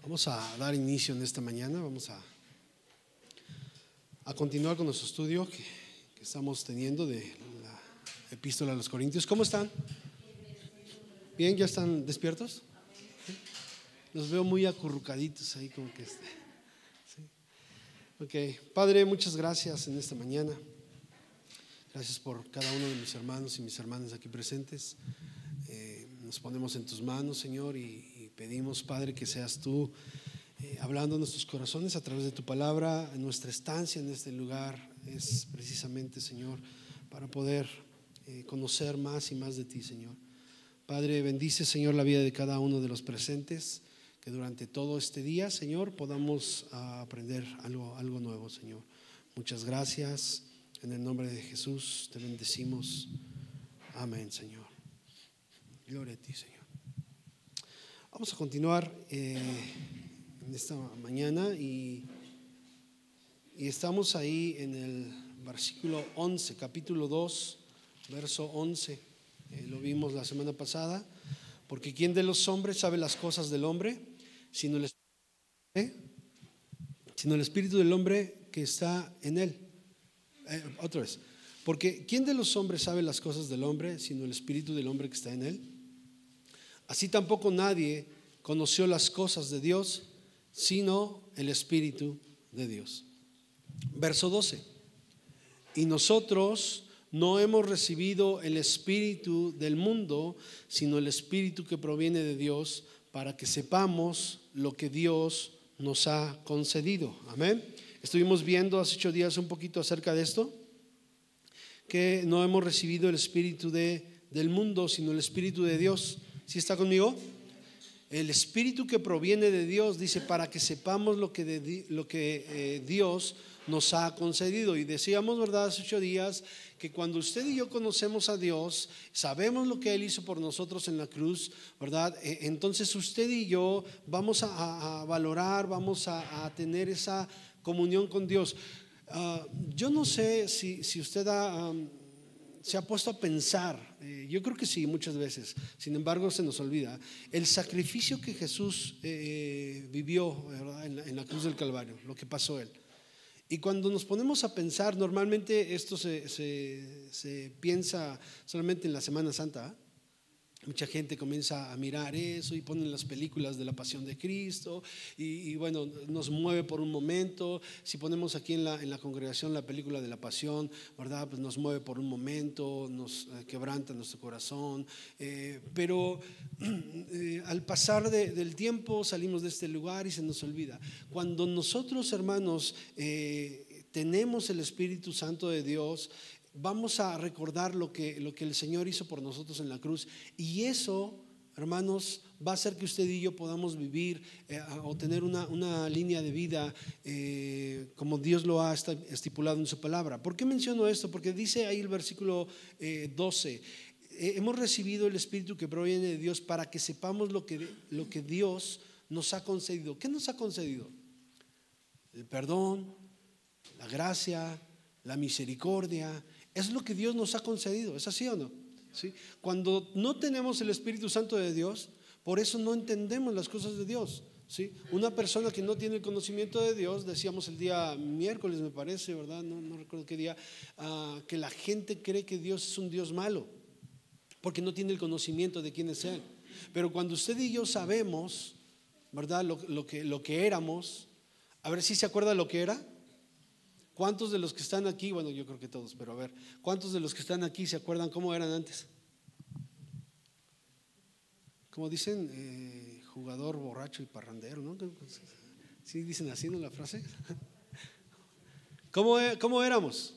Vamos a dar inicio en esta mañana, vamos a continuar con nuestro estudio que estamos teniendo de la Epístola a los Corintios. ¿Cómo están? ¿Bien? ¿Ya están despiertos? ¿Sí? Los veo muy acurrucaditos ahí como que ¿sí? Ok, Padre, muchas gracias en esta mañana. Gracias por cada uno de mis hermanos y mis hermanas aquí presentes. Nos ponemos en tus manos, Señor, y pedimos, Padre, que seas tú hablando en nuestros corazones a través de tu palabra. En nuestra estancia en este lugar es precisamente, Señor, para poder conocer más y más de ti, Señor. Padre, bendice, Señor, la vida de cada uno de los presentes, que durante todo este día, Señor, podamos aprender algo nuevo, Señor. Muchas gracias. En el nombre de Jesús te bendecimos. Amén, Señor. Gloria a ti, Señor. Vamos a continuar en esta mañana y estamos ahí en el versículo 11, capítulo 2, verso 11. Lo vimos la semana pasada. Porque ¿quién de los hombres sabe las cosas del hombre? Sino el espíritu del hombre que está en él. Otra vez. Porque ¿quién de los hombres sabe las cosas del hombre? Sino el espíritu del hombre que está en él. Así tampoco nadie conoció las cosas de Dios, sino el Espíritu de Dios. Verso 12. Y nosotros no hemos recibido el espíritu del mundo, sino el espíritu que proviene de Dios, para que sepamos lo que Dios nos ha concedido. Amén. Estuvimos viendo hace 8 días un poquito acerca de esto, que no hemos recibido el espíritu del mundo, sino el espíritu de Dios. ¿Sí está conmigo? El espíritu que proviene de Dios, dice, para que sepamos lo que Dios nos ha concedido. Y decíamos, ¿verdad?, hace 8 días, que cuando usted y yo conocemos a Dios, sabemos lo que Él hizo por nosotros en la cruz, ¿verdad? Entonces usted y yo vamos a valorar, vamos a tener esa comunión con Dios. Yo no sé si usted se ha puesto a pensar, yo creo que sí, muchas veces. Sin embargo, se nos olvida el sacrificio que Jesús vivió, ¿verdad?, en la cruz del Calvario, lo que pasó Él. Y cuando nos ponemos a pensar, normalmente esto se piensa solamente en la Semana Santa. Mucha gente comienza a mirar eso y ponen las películas de la Pasión de Cristo y bueno, nos mueve por un momento. Si ponemos aquí en la congregación la película de la Pasión, ¿verdad?, pues nos mueve por un momento, nos quebranta nuestro corazón, pero al pasar del tiempo salimos de este lugar y se nos olvida. Cuando nosotros, hermanos, tenemos el Espíritu Santo de Dios, vamos a recordar lo que el Señor hizo por nosotros en la cruz, y eso, hermanos, va a hacer que usted y yo podamos vivir o tener una línea de vida como Dios lo ha estipulado en su palabra. ¿Por qué menciono esto? Porque dice ahí el versículo 12, hemos recibido el Espíritu que proviene de Dios para que sepamos lo que Dios nos ha concedido. ¿Qué nos ha concedido? El perdón, la gracia, la misericordia. Es lo que Dios nos ha concedido. ¿Es así o no? ¿Sí? Cuando no tenemos el Espíritu Santo de Dios, por eso no entendemos las cosas de Dios. ¿Sí? Una persona que no tiene el conocimiento de Dios, decíamos el día miércoles, me parece, ¿verdad? No recuerdo qué día, que la gente cree que Dios es un Dios malo, porque no tiene el conocimiento de quién es Él. Pero cuando usted y yo sabemos, ¿verdad?, lo que éramos, a ver si se acuerda lo que era. ¿Cuántos de los que están aquí? Bueno, yo creo que todos, pero a ver, ¿cuántos de los que están aquí se acuerdan cómo eran antes? Como dicen, jugador, borracho y parrandero, ¿no? ¿Sí dicen así, no, la frase? ¿Cómo éramos?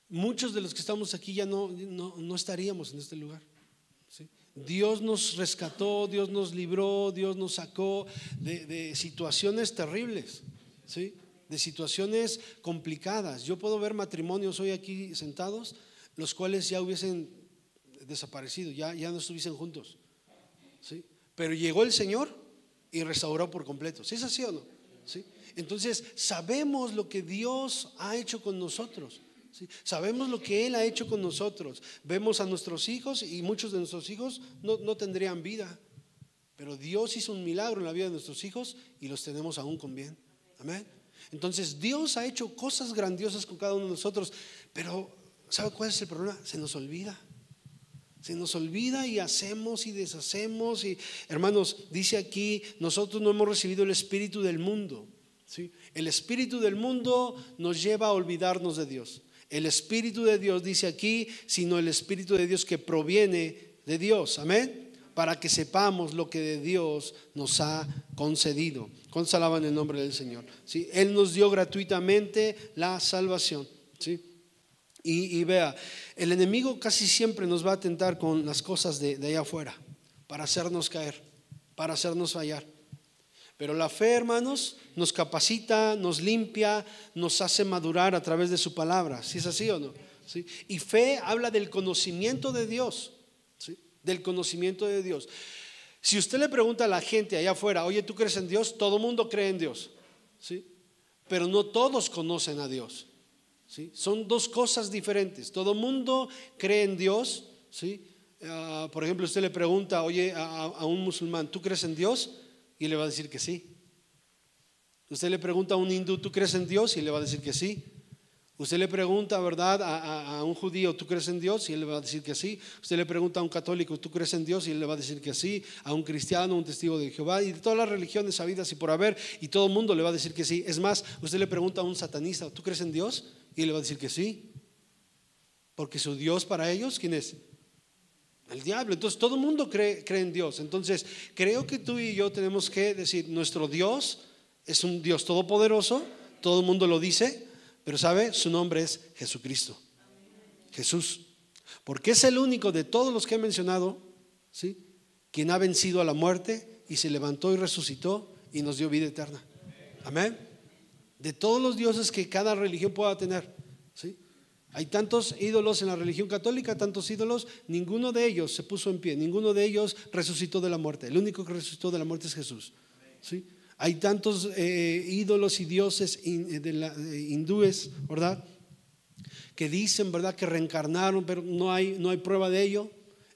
Muchos de los que estamos aquí ya no estaríamos en este lugar, ¿sí? Dios nos rescató, Dios nos libró, Dios nos sacó de situaciones terribles, ¿sí?, de situaciones complicadas. Yo puedo ver matrimonios hoy aquí sentados, los cuales ya hubiesen desaparecido, ya no estuviesen juntos, ¿sí? Pero llegó el Señor y restauró por completo. ¿Sí es así o no? ¿Sí? Entonces sabemos lo que Dios ha hecho con nosotros, ¿sí? Sabemos lo que Él ha hecho con nosotros. Vemos a nuestros hijos y muchos de nuestros hijos no tendrían vida, Pero Dios hizo un milagro en la vida de nuestros hijos y los tenemos aún con bien. Amén. Entonces Dios ha hecho cosas grandiosas con cada uno de nosotros, pero ¿sabe cuál es el problema? Se nos olvida. Se nos olvida y hacemos y deshacemos. Y hermanos, dice aquí, nosotros no hemos recibido el espíritu del mundo, ¿sí? El espíritu del mundo nos lleva a olvidarnos de Dios. El espíritu de Dios, dice aquí, sino el espíritu de Dios que proviene de Dios. Amén. Para que sepamos lo que de Dios nos ha concedido. ¿Cuántos alaban el nombre del Señor? ¿Sí? Él nos dio gratuitamente la salvación, ¿sí? Y vea, el enemigo casi siempre nos va a tentar con las cosas de allá afuera, para hacernos caer, para hacernos fallar. Pero la fe, hermanos, nos capacita, nos limpia, nos hace madurar a través de su palabra. ¿Sí es así o no? ¿Sí? Y fe habla del conocimiento de Dios, ¿sí? Del conocimiento de Dios. Si usted le pregunta a la gente allá afuera, oye, ¿tú crees en Dios? Todo el mundo cree en Dios, ¿sí? Pero no todos conocen a Dios, ¿sí? Son dos cosas diferentes. Todo el mundo cree en Dios, ¿sí? Por ejemplo, usted le pregunta, oye, a un musulmán, ¿tú crees en Dios? Y él le va a decir que sí. Usted le pregunta a un hindú, ¿tú crees en Dios? Y él le va a decir que sí. Usted le pregunta, ¿verdad?, a un judío, ¿tú crees en Dios? Y él le va a decir que sí. Usted le pregunta a un católico, ¿tú crees en Dios? Y él le va a decir que sí. A un cristiano, un testigo de Jehová, y de todas las religiones habidas y por haber, y todo el mundo le va a decir que sí. Es más, usted le pregunta a un satanista, ¿tú crees en Dios? Y él le va a decir que sí. Porque su Dios para ellos, ¿quién es? El diablo. Entonces todo el mundo cree en Dios. Entonces creo que tú y yo tenemos que decir, nuestro Dios es un Dios todopoderoso. Todo el mundo lo dice, pero sabe, su nombre es Jesucristo. Jesús. Porque es el único de todos los que he mencionado, ¿sí?, quien ha vencido a la muerte y se levantó y resucitó y nos dio vida eterna. Amén. De todos los dioses que cada religión pueda tener, ¿sí? Hay tantos ídolos en la religión católica, tantos ídolos, ninguno de ellos se puso en pie, ninguno de ellos resucitó de la muerte. El único que resucitó de la muerte es Jesús, ¿sí? Hay tantos ídolos y dioses hindúes, ¿verdad?, que dicen, ¿verdad?, que reencarnaron, pero no hay prueba de ello.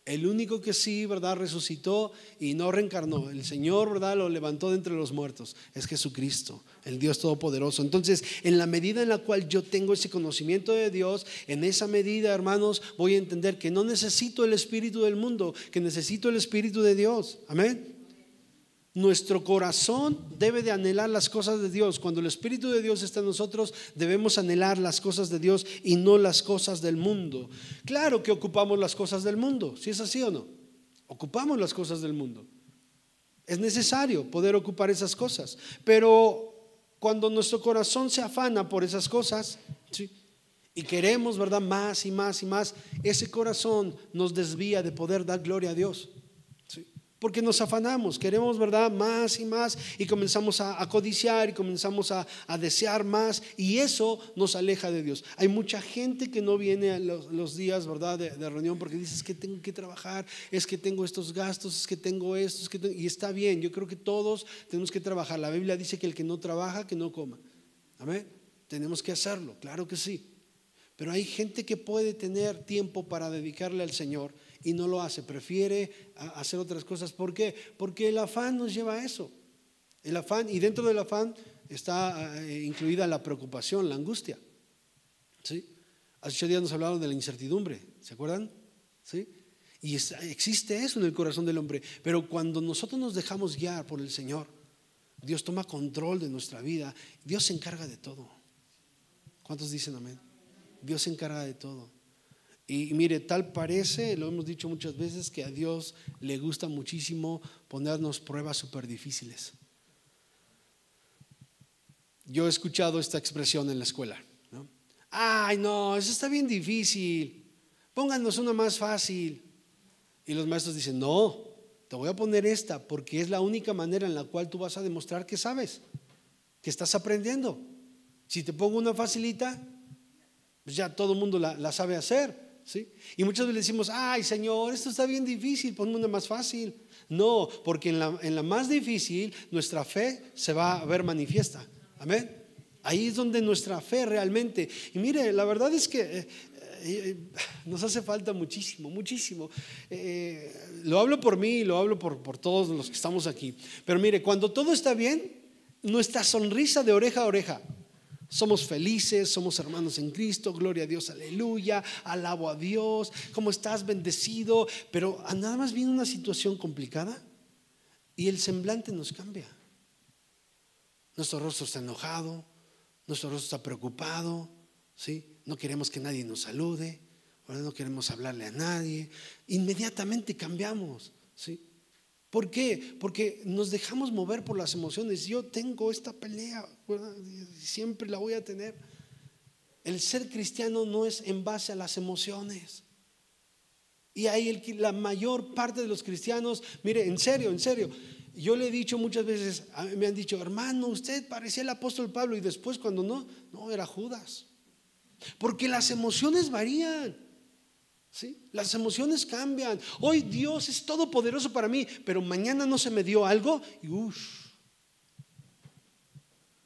El único que sí, ¿verdad?, resucitó y no reencarnó, el Señor, ¿verdad?, lo levantó de entre los muertos, es Jesucristo, el Dios todopoderoso. Entonces, en la medida en la cual yo tengo ese conocimiento de Dios, en esa medida, hermanos, voy a entender que no necesito el espíritu del mundo, que necesito el espíritu de Dios. Amén. Nuestro corazón debe de anhelar las cosas de Dios. Cuando el Espíritu de Dios está en nosotros, debemos anhelar las cosas de Dios y no las cosas del mundo. Claro que ocupamos las cosas del mundo, ¿sí es así o no? Ocupamos las cosas del mundo. Es necesario poder ocupar esas cosas. Pero cuando nuestro corazón se afana por esas cosas, ¿sí?, y queremos, ¿verdad?, más y más y más, ese corazón nos desvía de poder dar gloria a Dios. Porque nos afanamos, queremos, ¿verdad?, más y más, y comenzamos a codiciar y comenzamos a desear más, y eso nos aleja de Dios. Hay mucha gente que no viene a los días, ¿verdad?, de reunión, porque dice, es que tengo que trabajar, es que tengo estos gastos, es que tengo esto, y está bien. Yo creo que todos tenemos que trabajar. La Biblia dice que el que no trabaja, que no coma. Amén. Tenemos que hacerlo, claro que sí. Pero hay gente que puede tener tiempo para dedicarle al Señor y no lo hace, prefiere hacer otras cosas. ¿Por qué? Porque el afán nos lleva a eso. El afán, y dentro del afán está incluida la preocupación, la angustia, ¿sí? Hace 8 días nos hablaron de la incertidumbre, ¿se acuerdan? ¿Sí? Y existe eso en el corazón del hombre. Pero cuando nosotros nos dejamos guiar por el Señor, Dios toma control de nuestra vida. Dios se encarga de todo. ¿Cuántos dicen amén? Dios se encarga de todo. Y mire, tal parece, lo hemos dicho muchas veces, que a Dios le gusta muchísimo ponernos pruebas súper difíciles. Yo he escuchado esta expresión en la escuela, ¿no? Ay, no, eso está bien difícil, pónganos una más fácil. Y los maestros dicen, no, te voy a poner esta, porque es la única manera en la cual tú vas a demostrar que sabes, que estás aprendiendo. Si te pongo una facilita, pues ya todo el mundo la sabe hacer, ¿sí? Y muchas veces le decimos, ay, Señor, esto está bien difícil, ponme una más fácil. No, porque en la más difícil nuestra fe se va a ver manifiesta. Amén. Ahí es donde nuestra fe realmente. Y mire, la verdad es que Nos hace falta muchísimo, muchísimo. Lo hablo por mí y lo hablo por todos los que estamos aquí. Pero mire, cuando todo está bien, nuestra sonrisa de oreja a oreja, somos felices, somos hermanos en Cristo, gloria a Dios, aleluya, alabo a Dios, ¿cómo estás? Bendecido. Pero nada más viene una situación complicada y el semblante nos cambia. Nuestro rostro está enojado, nuestro rostro está preocupado, ¿sí? No queremos que nadie nos salude, ¿verdad? No queremos hablarle a nadie. Inmediatamente cambiamos, ¿sí? ¿Por qué? Porque nos dejamos mover por las emociones. Yo tengo esta pelea, ¿verdad? Siempre la voy a tener. El ser cristiano no es en base a las emociones. Y hay la mayor parte de los cristianos, mire, en serio, yo le he dicho muchas veces, me han dicho, hermano, usted parecía el apóstol Pablo, y después cuando no, era Judas. Porque las emociones varían, ¿sí? Las emociones cambian. Hoy Dios es todopoderoso para mí, pero mañana no se me dio algo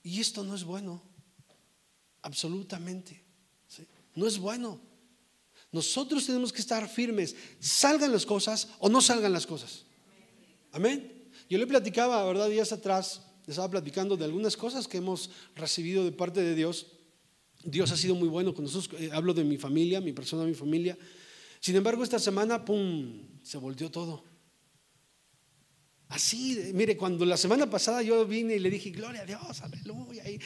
y esto no es bueno, absolutamente, ¿sí? No es bueno. Nosotros tenemos que estar firmes, salgan las cosas o no salgan las cosas. Amén. Yo le platicaba, ¿verdad? Días atrás, le estaba platicando de algunas cosas que hemos recibido de parte de Dios. Dios ha sido muy bueno con nosotros. Hablo de mi familia, mi persona, mi familia. Sin embargo, esta semana, se volteó todo. Así, mire, cuando la semana pasada yo vine y le dije, gloria a Dios, aleluya. Y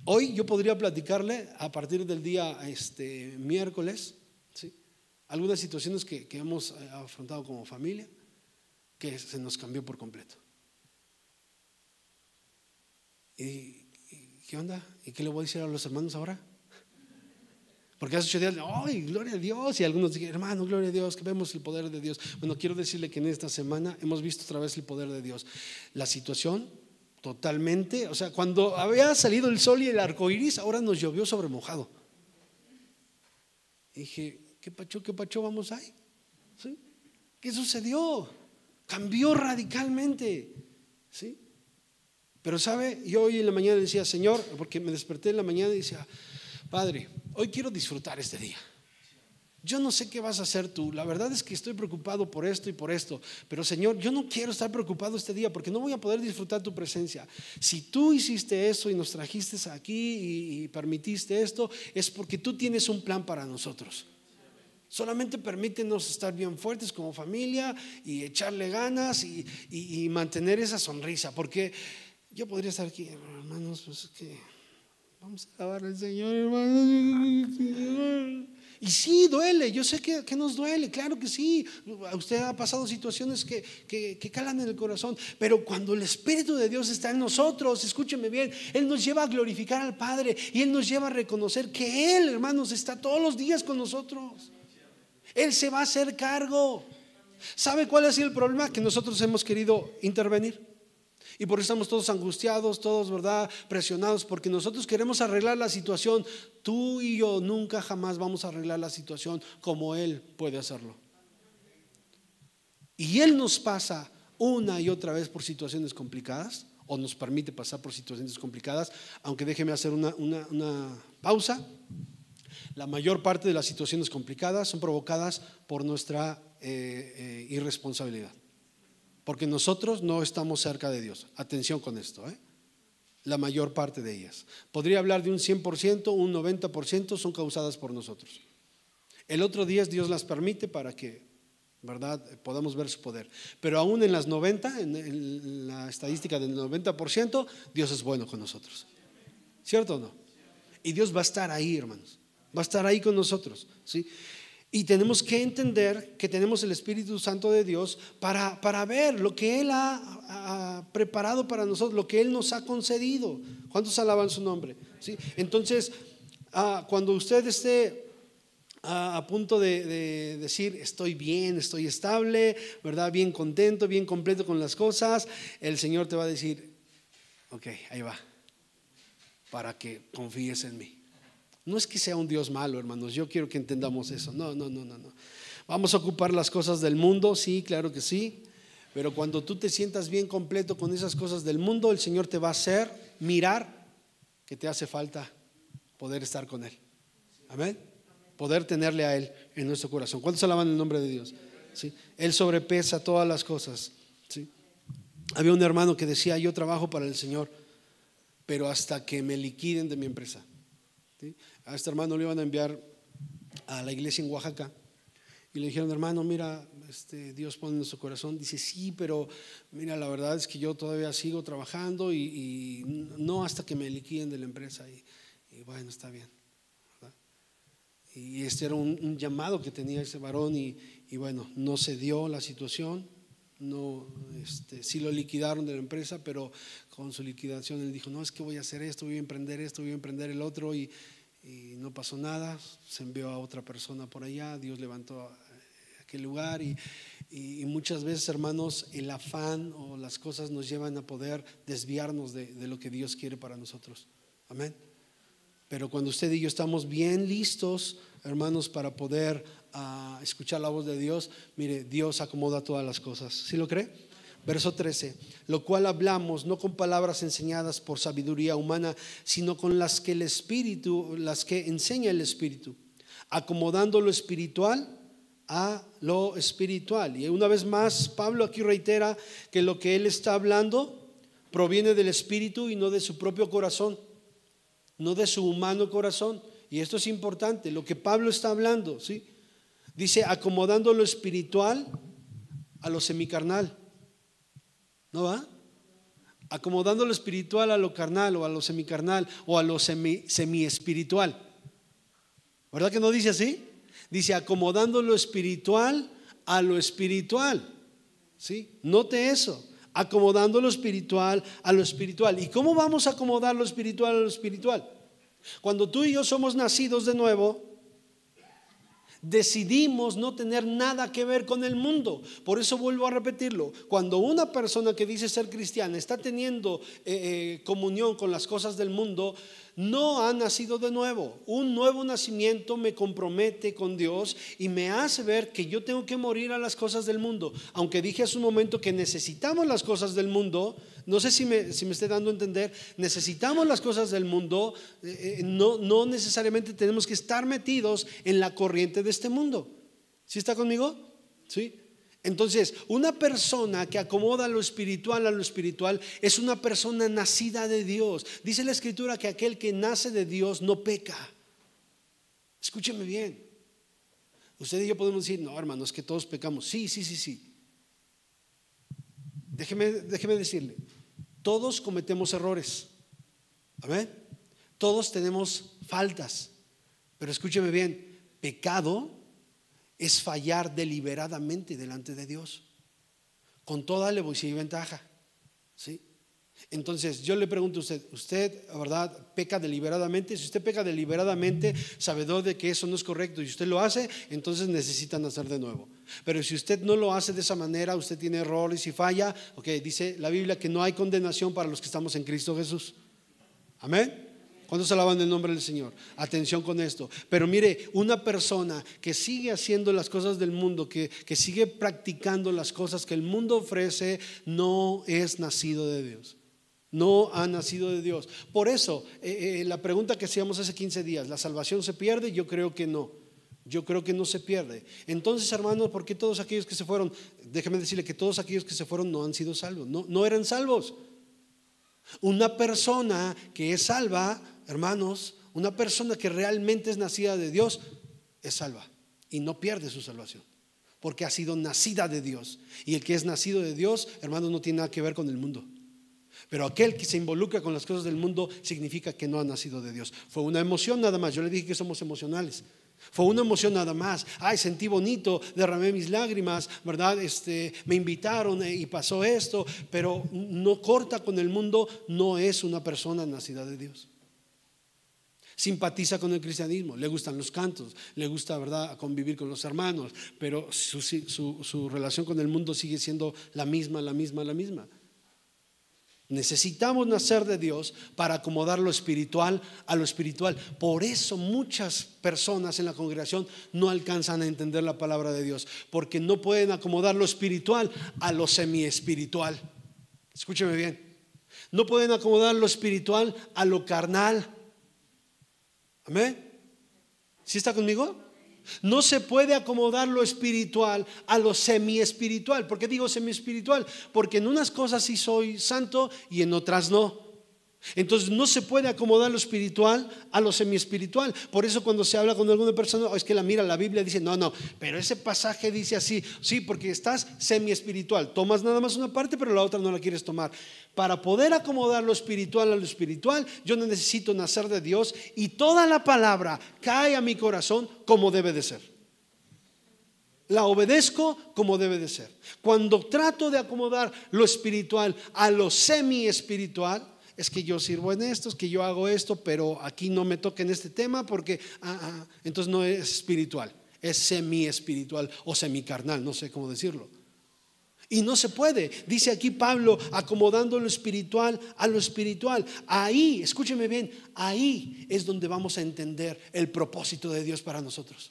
hoy yo podría platicarle a partir del día miércoles, ¿sí? Algunas situaciones que hemos afrontado como familia, que se nos cambió por completo. ¿Y qué onda? ¿Y qué le voy a decir a los hermanos ahora? Porque hace 8 días, ¡ay, gloria a Dios! Y algunos dijeron, hermano, gloria a Dios, que vemos el poder de Dios. Bueno, quiero decirle que en esta semana hemos visto otra vez el poder de Dios. La situación totalmente, o sea, cuando había salido el sol y el arco iris, ahora nos llovió sobre mojado. Y dije, ¿qué pacho vamos ahí? ¿Sí? ¿Qué sucedió? Cambió radicalmente, ¿sí? Pero sabe, yo hoy en la mañana decía, Señor, porque me desperté en la mañana y decía, Padre, hoy quiero disfrutar este día. Yo no sé qué vas a hacer tú. La verdad es que estoy preocupado por esto y por esto. Pero Señor, yo no quiero estar preocupado este día porque no voy a poder disfrutar tu presencia. Si tú hiciste eso y nos trajiste aquí y permitiste esto, es porque tú tienes un plan para nosotros. Solamente permítenos estar bien fuertes como familia y echarle ganas y mantener esa sonrisa. Porque yo podría estar aquí, hermanos, pues es que vamos a alabar al Señor, hermanos. Y sí, duele, yo sé que nos duele, claro que sí. Usted ha pasado situaciones que calan en el corazón, pero cuando el Espíritu de Dios está en nosotros, escúcheme bien, Él nos lleva a glorificar al Padre y Él nos lleva a reconocer que Él, hermanos, está todos los días con nosotros. Él se va a hacer cargo. ¿Sabe cuál ha sido el problema? Que nosotros hemos querido intervenir. Y por eso estamos todos angustiados, todos, ¿verdad?, presionados, porque nosotros queremos arreglar la situación. Tú y yo nunca jamás vamos a arreglar la situación como Él puede hacerlo. Y Él nos pasa una y otra vez por situaciones complicadas, o nos permite pasar por situaciones complicadas. Aunque déjeme hacer una pausa. La mayor parte de las situaciones complicadas son provocadas por nuestra irresponsabilidad. Porque nosotros no estamos cerca de Dios. Atención con esto, La mayor parte de ellas. Podría hablar de un 100%, un 90% son causadas por nosotros. El otro 10 Dios las permite para que, ¿verdad?, podamos ver su poder. Pero aún en las 90, en la estadística del 90%, Dios es bueno con nosotros. ¿Cierto o no? Y Dios va a estar ahí, hermanos. Va a estar ahí con nosotros, ¿sí? Y tenemos que entender que tenemos el Espíritu Santo de Dios para ver lo que Él ha preparado para nosotros, lo que Él nos ha concedido. ¿Cuántos alaban su nombre? ¿Sí? Entonces, cuando usted esté a punto de decir, estoy bien, estoy estable, ¿verdad?, bien contento, bien completo con las cosas, el Señor te va a decir, ok, ahí va, para que confíes en mí. No es que sea un Dios malo, hermanos, yo quiero que entendamos eso. No. Vamos a ocupar las cosas del mundo, sí, claro que sí. Pero cuando tú te sientas bien completo con esas cosas del mundo, el Señor te va a hacer mirar que te hace falta poder estar con Él. Amén. poder tenerle a Él en nuestro corazón. ¿Cuántos alaban el nombre de Dios? ¿Sí? Él sobrepesa todas las cosas. ¿Sí? Había un hermano que decía: yo trabajo para el Señor, pero hasta que me liquiden de mi empresa. ¿Sí? A este hermano le iban a enviar a la iglesia en Oaxaca y le dijeron: hermano, mira, Dios pone en nuestro corazón. Dice: sí, pero mira, la verdad es que yo todavía sigo trabajando y no hasta que me liquiden de la empresa. Y bueno, está bien, ¿verdad? Y este era un llamado que tenía ese varón y bueno, no se dio la situación. No, sí lo liquidaron de la empresa, pero con su liquidación él dijo: no, es que voy a hacer esto, voy a emprender esto, voy a emprender el otro, y no pasó nada. Se envió a otra persona por allá, Dios levantó a aquel lugar y muchas veces, hermanos, el afán o las cosas nos llevan a poder desviarnos de lo que Dios quiere para nosotros. Amén. Pero cuando usted y yo estamos bien listos, hermanos, para poder escuchar la voz de Dios, mire, Dios acomoda todas las cosas. ¿Sí lo cree? Verso 13: lo cual hablamos no con palabras enseñadas por sabiduría humana, sino con las que enseña el Espíritu, acomodando lo espiritual a lo espiritual. Y una vez más, Pablo aquí reitera que lo que él está hablando proviene del Espíritu y no de su propio corazón, no de su humano corazón. Y esto es importante, lo que Pablo está hablando, ¿sí? Dice: acomodando lo espiritual a lo semicarnal. ¿No va? Acomodando lo espiritual a lo carnal, o a lo semicarnal, o a lo semi-espiritual. ¿Verdad que no dice así? Dice: acomodando lo espiritual a lo espiritual. ¿Sí? Note eso. Acomodando lo espiritual a lo espiritual. ¿Y cómo vamos a acomodar lo espiritual a lo espiritual? Cuando tú y yo somos nacidos de nuevo, decidimos no tener nada que ver con el mundo. Por eso vuelvo a repetirlo: cuando una persona que dice ser cristiana está teniendo comunión con las cosas del mundo, no ha nacido de nuevo. Un nuevo nacimiento me compromete con Dios y me hace ver que yo tengo que morir a las cosas del mundo. Aunque dije hace un momento que necesitamos las cosas del mundo, no sé si me estoy dando a entender. Necesitamos las cosas del mundo, no necesariamente tenemos que estar metidos en la corriente de este mundo. ¿Sí está conmigo? ¿Sí? Entonces, una persona que acomoda lo espiritual a lo espiritual es una persona nacida de Dios. Dice la Escritura que aquel que nace de Dios no peca. Escúcheme bien. Usted y yo podemos decir: no, hermano, es que todos pecamos. Sí. Déjeme decirle: todos cometemos errores. Amén. Todos tenemos faltas. Pero escúcheme bien: pecado es fallar deliberadamente delante de Dios, con toda alevosía y ventaja. ¿Sí? Entonces yo le pregunto a usted, ¿verdad?, peca deliberadamente? Si usted peca deliberadamente, sabedor de que eso no es correcto, y usted lo hace, entonces necesita nacer de nuevo. Pero si usted no lo hace de esa manera, usted tiene errores y falla. Dice la Biblia que no hay condenación para los que estamos en Cristo Jesús. Amén. ¿Cuántos alaban el nombre del Señor? Atención con esto. Pero mire, una persona que sigue haciendo las cosas del mundo, que sigue practicando las cosas que el mundo ofrece, no es nacido de Dios. No ha nacido de Dios. Por eso, la pregunta que hacíamos hace 15 días: ¿la salvación se pierde? Yo creo que no. Yo creo que no se pierde. Entonces, hermanos, ¿por qué todos aquellos que se fueron? Déjeme decirle que todos aquellos que se fueron no han sido salvos. No eran salvos. Una persona que es salva, hermanos, una persona que realmente es nacida de Dios, es salva y no pierde su salvación, porque ha sido nacida de Dios. Y el que es nacido de Dios, hermanos, no tiene nada que ver con el mundo. Pero aquel que se involucra con las cosas del mundo significa que no ha nacido de Dios. Fue una emoción nada más. Yo le dije que somos emocionales. Fue una emoción nada más. Ay, sentí bonito, derramé mis lágrimas, ¿verdad? Me invitaron y pasó esto. Pero no corta con el mundo, no es una persona nacida de Dios. Simpatiza con el cristianismo, le gustan los cantos, le gusta, ¿verdad?, convivir con los hermanos, pero su relación con el mundo sigue siendo la misma. Necesitamos nacer de Dios para acomodar lo espiritual a lo espiritual. Por eso muchas personas en la congregación no alcanzan a entender la palabra de Dios, porque no pueden acomodar lo espiritual a lo semi-espiritual. Escúcheme bien: no pueden acomodar lo espiritual a lo carnal. Amén. ¿Sí está conmigo? No se puede acomodar lo espiritual a lo semi-espiritual. ¿Por qué digo semi-espiritual? Porque en unas cosas sí soy santo y en otras no. Entonces no se puede acomodar lo espiritual a lo semi-espiritual. Por eso cuando se habla con alguna persona, es que la Biblia dice, no, pero ese pasaje dice así. Sí, porque estás semi-espiritual. Tomas nada más una parte, pero la otra no la quieres tomar. Para poder acomodar lo espiritual a lo espiritual, yo necesito nacer de Dios y toda la palabra cae a mi corazón como debe de ser. La obedezco como debe de ser. Cuando trato de acomodar lo espiritual a lo semi-espiritual, es que yo sirvo en esto, es que yo hago esto, pero aquí no me toca en este tema porque entonces no es espiritual, es semi-espiritual o semi-carnal, no sé cómo decirlo. Y no se puede, dice aquí Pablo, acomodando lo espiritual a lo espiritual. Ahí, escúcheme bien, ahí es donde vamos a entender el propósito de Dios para nosotros.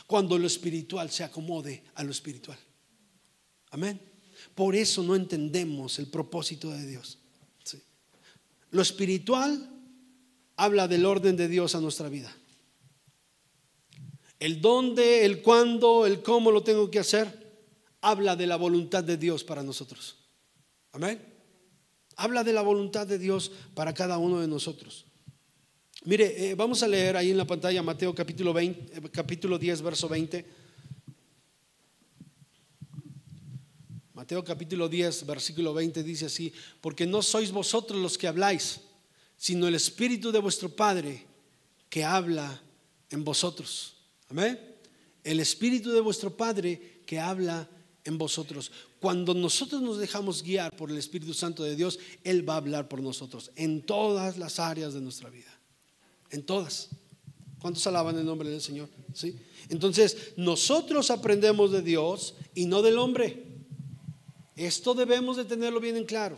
Cuando lo espiritual se acomode a lo espiritual. Amén. Por eso no entendemos el propósito de Dios. Sí. Lo espiritual habla del orden de Dios a nuestra vida. El dónde, el cuándo, el cómo lo tengo que hacer, habla de la voluntad de Dios para nosotros. Amén. Habla de la voluntad de Dios para cada uno de nosotros. Mire, vamos a leer ahí en la pantalla Mateo capítulo 10, verso 20. Mateo capítulo 10, versículo 20 dice así: porque no sois vosotros los que habláis, sino el Espíritu de vuestro Padre que habla en vosotros. Amén. El Espíritu de vuestro Padre que habla en vosotros. Cuando nosotros nos dejamos guiar por el Espíritu Santo de Dios, Él va a hablar por nosotros en todas las áreas de nuestra vida. En todas. ¿Cuántos alaban el nombre del Señor? ¿Sí? Entonces nosotros aprendemos de Dios y no del hombre. Esto debemos de tenerlo bien en claro.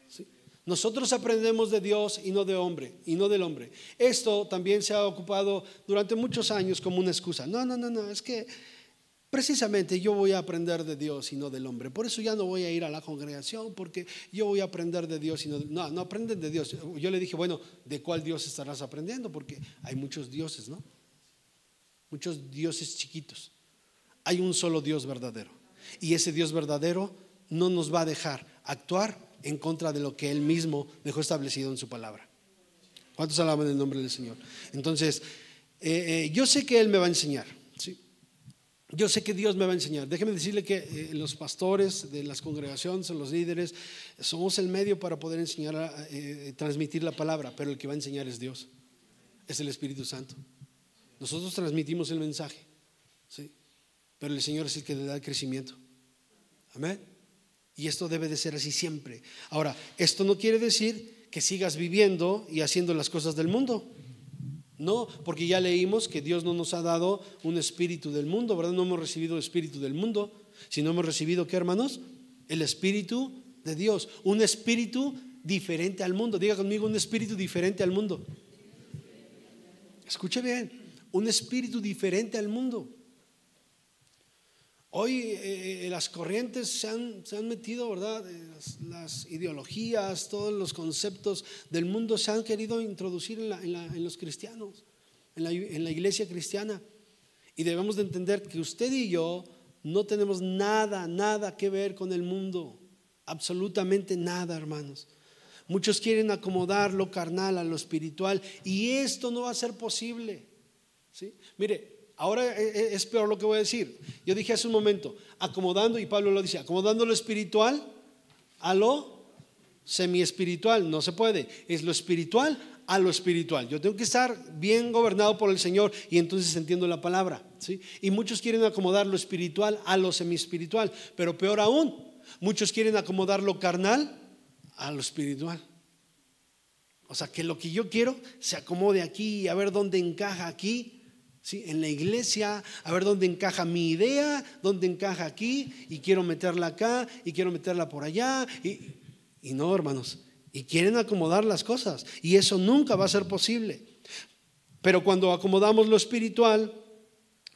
¿Sí? Nosotros aprendemos de Dios y no de hombre, y no del hombre. Esto también se ha ocupado durante muchos años como una excusa. No, es que precisamente yo voy a aprender de Dios y no del hombre. Por eso ya no voy a ir a la congregación, porque yo voy a aprender de Dios y no aprenden de Dios. Yo le dije, bueno, ¿de cuál Dios estarás aprendiendo? Porque hay muchos dioses, ¿no? Muchos dioses chiquitos. Hay un solo Dios verdadero. Y ese Dios verdadero no nos va a dejar actuar en contra de lo que Él mismo dejó establecido en su palabra. ¿Cuántos alaban el nombre del Señor? Entonces, yo sé que Él me va a enseñar, ¿sí? Yo sé que Dios me va a enseñar. Déjeme decirle que los pastores de las congregaciones, los líderes, somos el medio para poder enseñar, transmitir la palabra, pero el que va a enseñar es Dios, es el Espíritu Santo. Nosotros transmitimos el mensaje, ¿sí? Pero el Señor es el que le da el crecimiento. Amén. Y esto debe de ser así siempre. Ahora, esto no quiere decir que sigas viviendo y haciendo las cosas del mundo. No, porque ya leímos que Dios no nos ha dado un espíritu del mundo, ¿verdad? No hemos recibido el espíritu del mundo, sino hemos recibido, ¿qué, hermanos? El espíritu de Dios. Un espíritu diferente al mundo. Diga conmigo, un espíritu diferente al mundo. Escuche bien, un espíritu diferente al mundo. Hoy las corrientes se han metido, ¿verdad? Las ideologías, todos los conceptos del mundo se han querido introducir en los cristianos, en la iglesia cristiana. Y debemos de entender que usted y yo no tenemos nada que ver con el mundo. Absolutamente nada, hermanos. Muchos quieren acomodar lo carnal a lo espiritual y esto no va a ser posible, ¿sí? Mire, ahora es peor lo que voy a decir. Yo dije hace un momento, acomodando, y Pablo lo dice, acomodando lo espiritual a lo semi-espiritual. No se puede, es lo espiritual a lo espiritual. Yo tengo que estar bien gobernado por el Señor y entonces entiendo la palabra, ¿sí? Y muchos quieren acomodar lo espiritual a lo semi-espiritual, pero peor aún, muchos quieren acomodar lo carnal a lo espiritual. O sea, que lo que yo quiero se acomode aquí, a ver dónde encaja aquí. ¿Sí? En la iglesia, a ver dónde encaja mi idea, dónde encaja aquí, y quiero meterla acá, y quiero meterla por allá, y no, hermanos, y quieren acomodar las cosas, y eso nunca va a ser posible. Pero cuando acomodamos lo espiritual,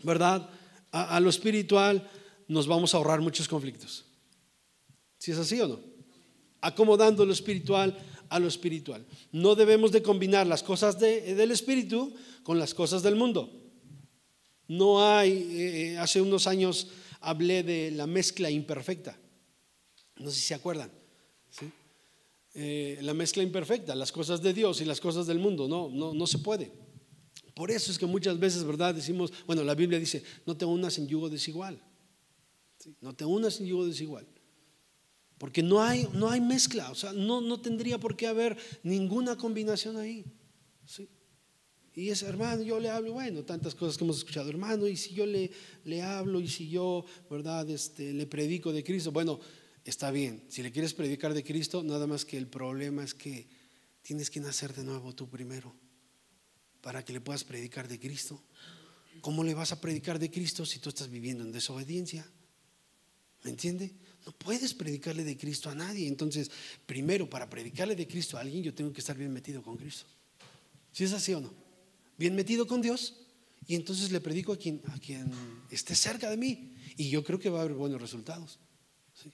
¿verdad? A lo espiritual, nos vamos a ahorrar muchos conflictos. ¿Sí es así o no? Acomodando lo espiritual a lo espiritual. No debemos de combinar las cosas del espíritu con las cosas del mundo. No hay, hace unos años hablé de la mezcla imperfecta. No sé si se acuerdan, ¿sí? La mezcla imperfecta, las cosas de Dios y las cosas del mundo, no se puede. Por eso es que muchas veces, ¿verdad? Decimos, bueno, la Biblia dice, no te unas en yugo desigual. ¿Sí? No te unas en yugo desigual. Porque no hay mezcla, o sea, no tendría por qué haber ninguna combinación ahí, ¿sí? Y es, hermano, yo le hablo, bueno, tantas cosas que hemos escuchado, hermano, y si yo le hablo, y si yo, ¿verdad? Le predico de Cristo, bueno, está bien, si le quieres predicar de Cristo, nada más que el problema es que tienes que nacer de nuevo tú primero para que le puedas predicar de Cristo. ¿Cómo le vas a predicar de Cristo si tú estás viviendo en desobediencia? ¿Me entiende? No puedes predicarle de Cristo a nadie. Entonces, primero, para predicarle de Cristo a alguien, yo tengo que estar bien metido con Cristo. ¿Sí es así o no? Bien metido con Dios, y entonces le predico a quien esté cerca de mí, y yo creo que va a haber buenos resultados, ¿sí?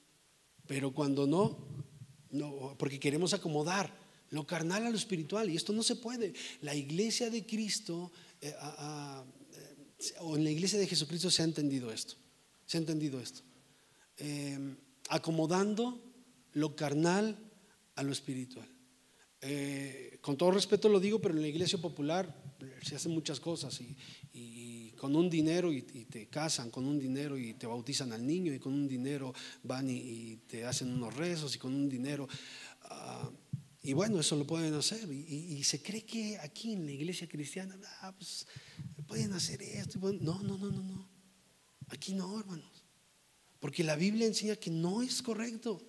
Pero cuando no, porque queremos acomodar lo carnal a lo espiritual, y esto no se puede. La iglesia de Cristo o en la iglesia de Jesucristo se ha entendido esto. Acomodando lo carnal a lo espiritual. Con todo respeto lo digo, pero en la iglesia popular se hacen muchas cosas, y con un dinero y te casan con un dinero y te bautizan al niño, y con un dinero van y te hacen unos rezos, y con un dinero y bueno, eso lo pueden hacer, y se cree que aquí en la iglesia cristiana pues, pueden hacer esto. No, aquí no, hermanos, porque la Biblia enseña que no es correcto.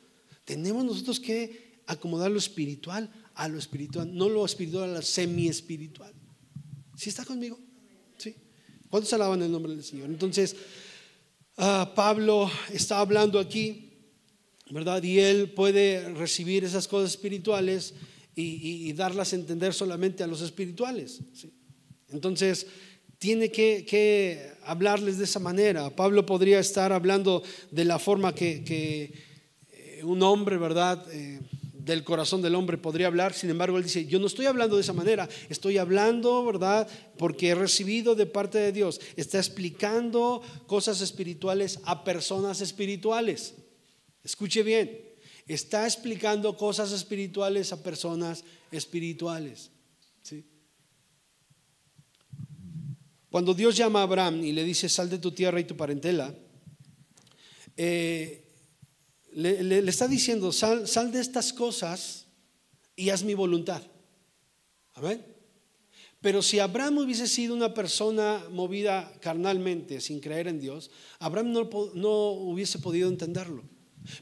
Tenemos nosotros que acomodar lo espiritual a lo espiritual, no lo espiritual a lo semi espiritual. ¿Sí está conmigo? ¿Sí? ¿Cuántos alaban el nombre del Señor? Entonces, Pablo está hablando aquí, ¿verdad? Y él puede recibir esas cosas espirituales y darlas a entender solamente a los espirituales, ¿sí? Entonces, tiene que hablarles de esa manera. Pablo podría estar hablando de la forma que un hombre, ¿verdad? Del corazón del hombre podría hablar. Sin embargo, él dice, yo no estoy hablando de esa manera, estoy hablando, ¿verdad? Porque he recibido de parte de Dios. Está explicando cosas espirituales a personas espirituales. Escuche bien, está explicando cosas espirituales a personas espirituales, ¿sí? Cuando Dios llama a Abraham y le dice, sal de tu tierra y tu parentela, le está diciendo, sal de estas cosas y haz mi voluntad. Amén. Pero si Abraham hubiese sido una persona movida carnalmente, sin creer en Dios, Abraham no hubiese podido entenderlo.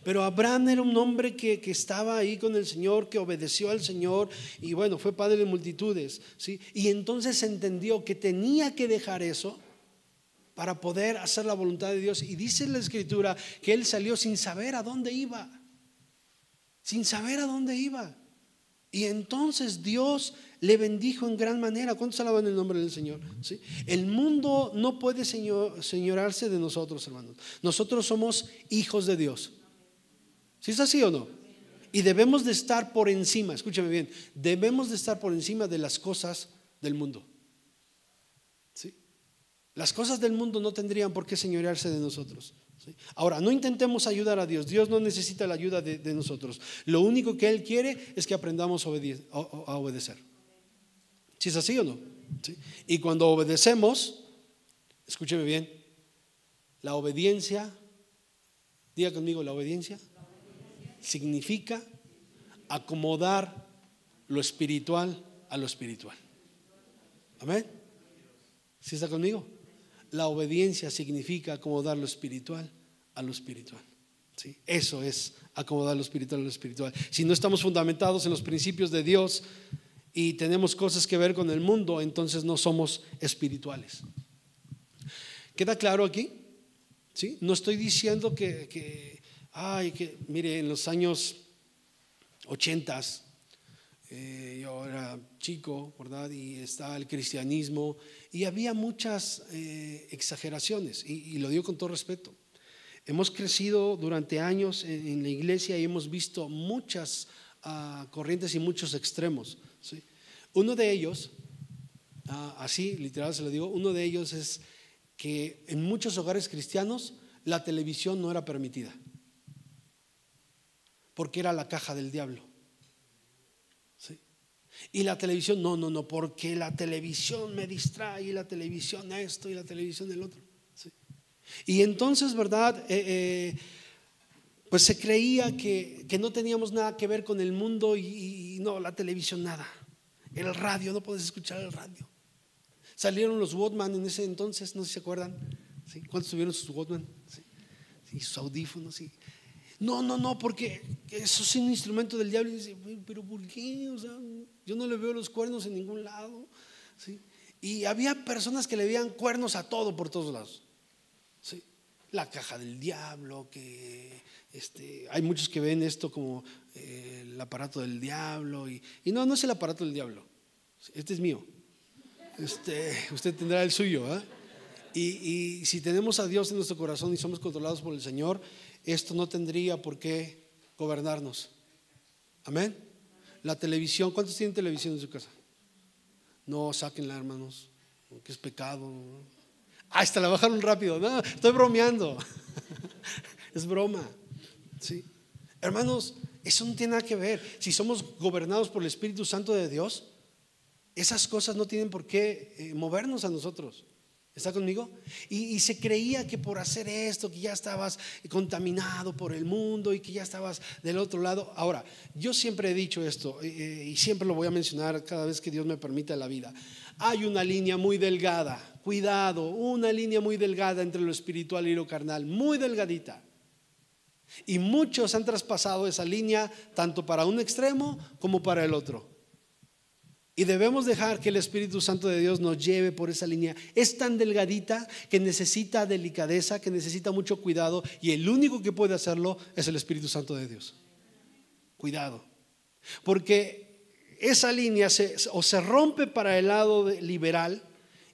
Pero Abraham era un hombre que estaba ahí con el Señor, que obedeció al Señor, y bueno, fue padre de multitudes, ¿sí? Y entonces entendió que tenía que dejar eso para poder hacer la voluntad de Dios. Y dice la Escritura que él salió sin saber a dónde iba. Sin saber a dónde iba. Y entonces Dios le bendijo en gran manera. ¿Cuántos alaban el nombre del Señor? ¿Sí? El mundo no puede señorarse de nosotros, hermanos. Nosotros somos hijos de Dios. ¿Sí es así o no? Y debemos de estar por encima, escúchame bien, debemos de estar por encima de las cosas del mundo. ¿Sí? Las cosas del mundo no tendrían por qué señorearse de nosotros, ¿sí? Ahora, no intentemos ayudar a Dios. Dios no necesita la ayuda de nosotros. Lo único que Él quiere es que aprendamos a obedecer. ¿Sí es así o no? ¿Sí? Y cuando obedecemos, escúcheme bien, la obediencia, diga conmigo, la obediencia significa acomodar lo espiritual a lo espiritual. Amén. ¿Sí está conmigo? La obediencia significa acomodar lo espiritual a lo espiritual, ¿sí? Eso es acomodar lo espiritual a lo espiritual. Si no estamos fundamentados en los principios de Dios y tenemos cosas que ver con el mundo, entonces no somos espirituales. ¿Queda claro aquí? ¿Sí? No estoy diciendo que mire, en los años 80 yo era chico, ¿verdad? Y estaba el cristianismo y había muchas exageraciones, y lo digo con todo respeto. Hemos crecido durante años en la iglesia y hemos visto muchas corrientes y muchos extremos, ¿sí? Uno de ellos, así literal se lo digo, uno de ellos es que en muchos hogares cristianos la televisión no era permitida, porque era la caja del diablo, ¿sí? Y la televisión, no, porque la televisión me distrae, y la televisión esto, y la televisión el otro, ¿sí? Y entonces, ¿verdad? Pues se creía que no teníamos nada que ver con el mundo y no, la televisión nada. El radio, no puedes escuchar el radio. Salieron los Walkman en ese entonces, no sé si se acuerdan, ¿sí? ¿Cuántos tuvieron sus Walkman? ¿Sí? Sí, sus audífonos, sí. No, porque eso es un instrumento del diablo. Y dice, pero ¿por qué? O sea, yo no le veo los cuernos en ningún lado, ¿sí? Y había personas que le veían cuernos a todo por todos lados, ¿sí? La caja del diablo, que hay muchos que ven esto como el aparato del diablo y no es el aparato del diablo, este es mío, usted tendrá el suyo, ¿eh? Y si tenemos a Dios en nuestro corazón y somos controlados por el Señor, esto no tendría por qué gobernarnos. Amén. La televisión, ¿cuántos tienen televisión en su casa? No, sáquenla, hermanos, que es pecado. Hasta la bajaron rápido. No, estoy bromeando. Es broma, ¿sí? Hermanos, eso no tiene nada que ver. Si somos gobernados por el Espíritu Santo de Dios, esas cosas no tienen por qué movernos a nosotros. ¿Está conmigo? Y se creía que por hacer esto, que ya estabas contaminado por el mundo y que ya estabas del otro lado. Ahora, yo siempre he dicho esto y siempre lo voy a mencionar cada vez que Dios me permita la vida. Hay una línea muy delgada, cuidado, una línea muy delgada entre lo espiritual y lo carnal, muy delgadita. Y muchos han traspasado esa línea tanto para un extremo como para el otro. Y debemos dejar que el Espíritu Santo de Dios nos lleve por esa línea. Es tan delgadita que necesita delicadeza, que necesita mucho cuidado, y el único que puede hacerlo es el Espíritu Santo de Dios. Cuidado, porque esa línea o se rompe para el lado liberal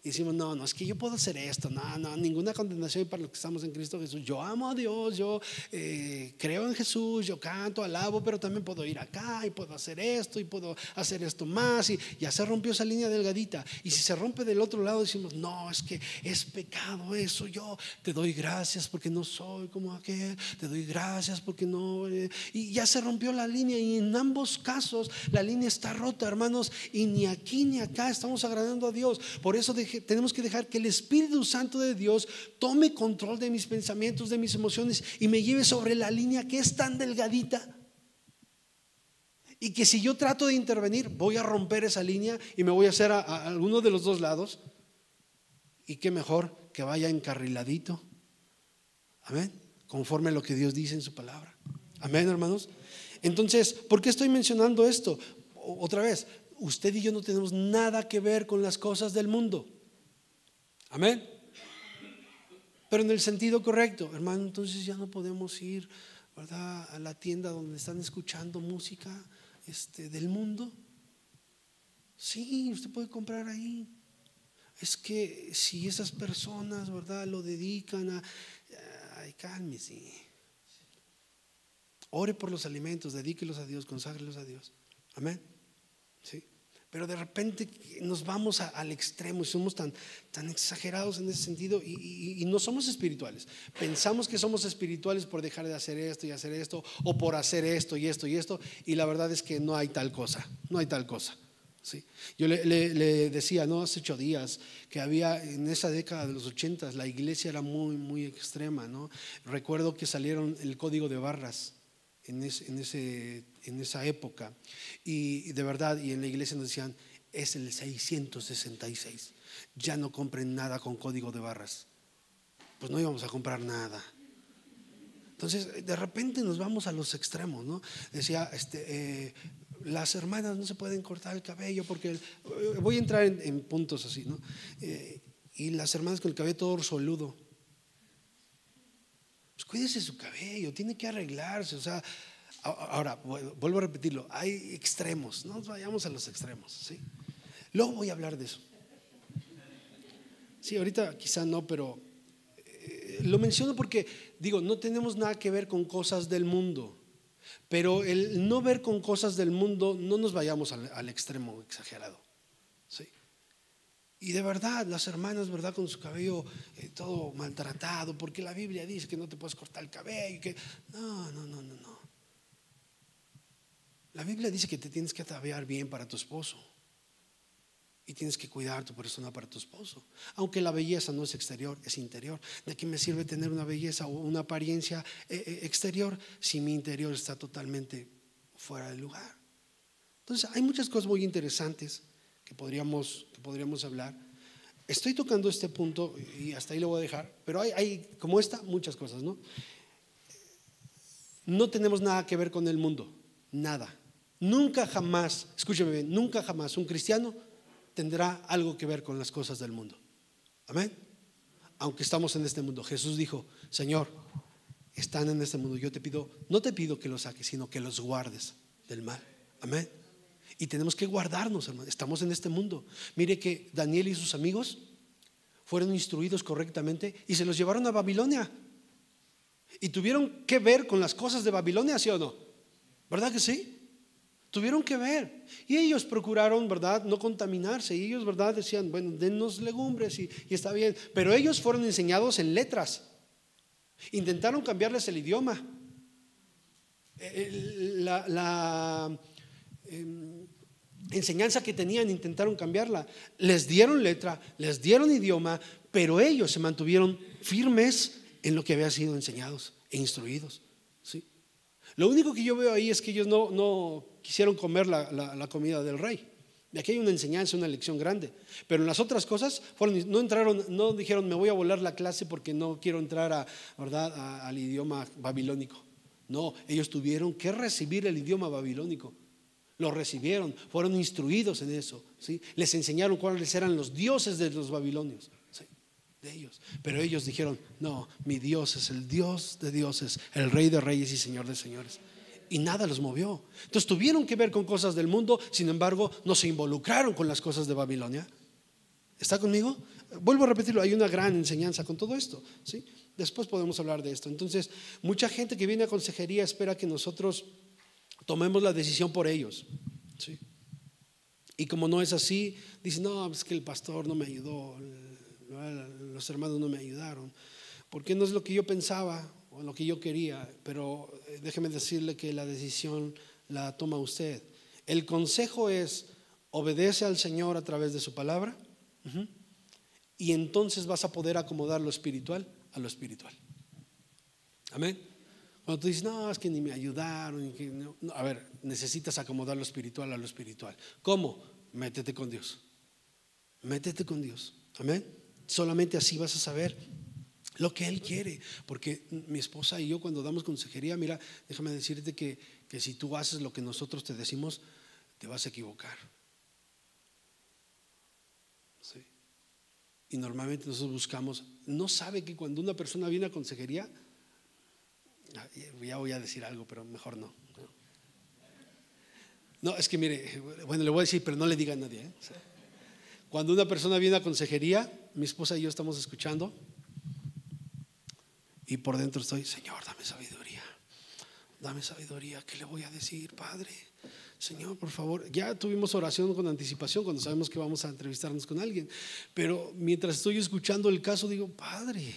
y decimos, no, es que yo puedo hacer esto, no, ninguna condenación para los que estamos en Cristo Jesús. Yo amo a Dios, yo creo en Jesús, yo canto, alabo, pero también puedo ir acá y puedo hacer esto y puedo hacer esto más, y ya se rompió esa línea delgadita. Y si se rompe del otro lado decimos, no, es que es pecado eso, yo te doy gracias porque no soy como aquel, te doy gracias porque no, y ya se rompió la línea. Y en ambos casos la línea está rota, hermanos, y ni aquí ni acá estamos agradando a Dios. Por eso tenemos que dejar que el Espíritu Santo de Dios tome control de mis pensamientos, de mis emociones, y me lleve sobre la línea que es tan delgadita, y que si yo trato de intervenir voy a romper esa línea y me voy a hacer a alguno de los dos lados. Y qué mejor que vaya encarriladito, amén, conforme a lo que Dios dice en su palabra. Amén, hermanos. Entonces, ¿por qué estoy mencionando esto? Otra vez, usted y yo no tenemos nada que ver con las cosas del mundo. Amén. Pero en el sentido correcto, hermano. Entonces ya no podemos ir, ¿verdad?, a la tienda donde están escuchando música del mundo. Sí, usted puede comprar ahí. Es que si esas personas, ¿verdad?, lo dedican ay, cálmese. Ore por los alimentos, dedíquelos a Dios, conságrelos a Dios. Amén. Sí. Pero de repente nos vamos al extremo y somos tan exagerados en ese sentido, y no somos espirituales. Pensamos que somos espirituales por dejar de hacer esto y hacer esto, o por hacer esto y esto y esto, y la verdad es que no hay tal cosa, no hay tal cosa. Sí. Yo le decía, no, hace 8 días, que había en esa década de los 80 la iglesia era muy, muy extrema, ¿no? Recuerdo que salieron el código de barras en esa época, y de verdad, y en la iglesia nos decían, es el 666, ya no compren nada con código de barras. Pues no íbamos a comprar nada. Entonces de repente nos vamos a los extremos, ¿no? Decía, las hermanas no se pueden cortar el cabello porque voy a entrar en puntos así, ¿no? Y las hermanas con el cabello todo soludo. Pues cuídese su cabello, tiene que arreglarse. O sea, ahora vuelvo a repetirlo, hay extremos, no nos vayamos a los extremos, ¿sí? Luego voy a hablar de eso. Sí, ahorita quizá no, pero lo menciono porque digo, no tenemos nada que ver con cosas del mundo. Pero el no ver con cosas del mundo, no nos vayamos al extremo exagerado, ¿sí? Y de verdad, las hermanas, ¿verdad? Con su cabello todo maltratado, porque la Biblia dice que no te puedes cortar el cabello, que no. La Biblia dice que te tienes que ataviar bien para tu esposo y tienes que cuidar tu persona para tu esposo. Aunque la belleza no es exterior, es interior. ¿De qué me sirve tener una belleza o una apariencia exterior si mi interior está totalmente fuera del lugar? Entonces hay muchas cosas muy interesantes que podríamos hablar. Estoy tocando este punto y hasta ahí lo voy a dejar, pero hay como muchas cosas, ¿no? No tenemos nada que ver con el mundo, nada. Nunca jamás, escúcheme bien, nunca jamás un cristiano tendrá algo que ver con las cosas del mundo. Amén. Aunque estamos en este mundo, Jesús dijo: Señor, están en este mundo, yo te pido, no te pido que los saques, sino que los guardes del mal. Amén. Y tenemos que guardarnos, hermano. Estamos en este mundo. Mire que Daniel y sus amigos fueron instruidos correctamente y se los llevaron a Babilonia. Y tuvieron que ver con las cosas de Babilonia, ¿sí o no? ¿Verdad que sí? Tuvieron que ver. Y ellos procuraron, ¿verdad?, no contaminarse. Y ellos, ¿verdad?, decían: bueno, dennos legumbres y está bien. Pero ellos fueron enseñados en letras. Intentaron cambiarles el idioma. La enseñanza que tenían intentaron cambiarla. Les dieron letra, les dieron idioma, pero ellos se mantuvieron firmes en lo que había sido enseñados e instruidos, ¿sí? Lo único que yo veo ahí es que ellos no quisieron comer la comida del rey. De aquí hay una enseñanza, una lección grande. Pero en las otras cosas no dijeron: me voy a volar la clase porque no quiero entrar al idioma babilónico. No, ellos tuvieron que recibir el idioma babilónico. Lo recibieron, fueron instruidos en eso, ¿sí? Les enseñaron cuáles eran los dioses de los babilonios, ¿sí?, de ellos. Pero ellos dijeron: no, mi Dios es el Dios de dioses, el Rey de reyes y Señor de señores. Y nada los movió. Entonces tuvieron que ver con cosas del mundo, sin embargo no se involucraron con las cosas de Babilonia. ¿Está conmigo? Vuelvo a repetirlo, hay una gran enseñanza con todo esto, ¿sí? Después podemos hablar de esto. Entonces, mucha gente que viene a consejería espera que nosotros tomemos la decisión por ellos, ¿sí? Y como no es así, dicen: no, es que el pastor no me ayudó, los hermanos no me ayudaron, porque no es lo que yo pensaba o lo que yo quería. Pero déjeme decirle que la decisión la toma usted. El consejo es: obedece al Señor a través de su palabra, y entonces vas a poder acomodar lo espiritual a lo espiritual. Amén. Cuando tú dices: no, es que ni me ayudaron, no, a ver, necesitas acomodar lo espiritual a lo espiritual. ¿Cómo? Métete con Dios. Métete con Dios. Amén. Solamente así vas a saber lo que Él quiere. Porque mi esposa y yo, cuando damos consejería, mira, déjame decirte que si tú haces lo que nosotros te decimos, te vas a equivocar, ¿sí? Y normalmente nosotros buscamos, no sabe que cuando una persona viene a consejería, ya voy a decir algo, pero mejor no. No, es que mire, bueno, le voy a decir, pero no le diga a nadie, ¿eh? Cuando una persona viene a consejería, mi esposa y yo estamos escuchando, y por dentro estoy: Señor, dame sabiduría, ¿qué le voy a decir, Padre? Señor, por favor. Ya tuvimos oración con anticipación cuando sabemos que vamos a entrevistarnos con alguien, pero mientras estoy escuchando el caso digo: Padre,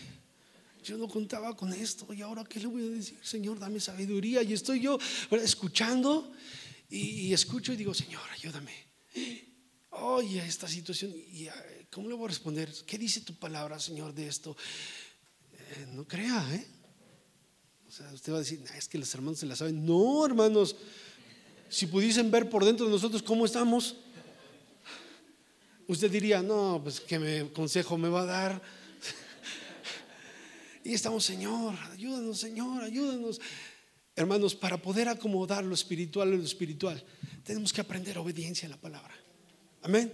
yo no contaba con esto, y ahora ¿qué le voy a decir? Señor, dame sabiduría. Y estoy yo escuchando y escucho y digo: Señor, ayúdame. Oye, esta situación, ¿cómo le voy a responder? ¿Qué dice tu palabra, Señor, de esto? No crea, o sea, usted va a decir: es que los hermanos se la saben. No, hermanos, si pudiesen ver por dentro de nosotros cómo estamos, usted diría: no, pues ¿qué consejo me va a dar? Y estamos: Señor, ayúdanos. Hermanos, para poder acomodar lo espiritual en lo espiritual, tenemos que aprender obediencia a la palabra. Amén.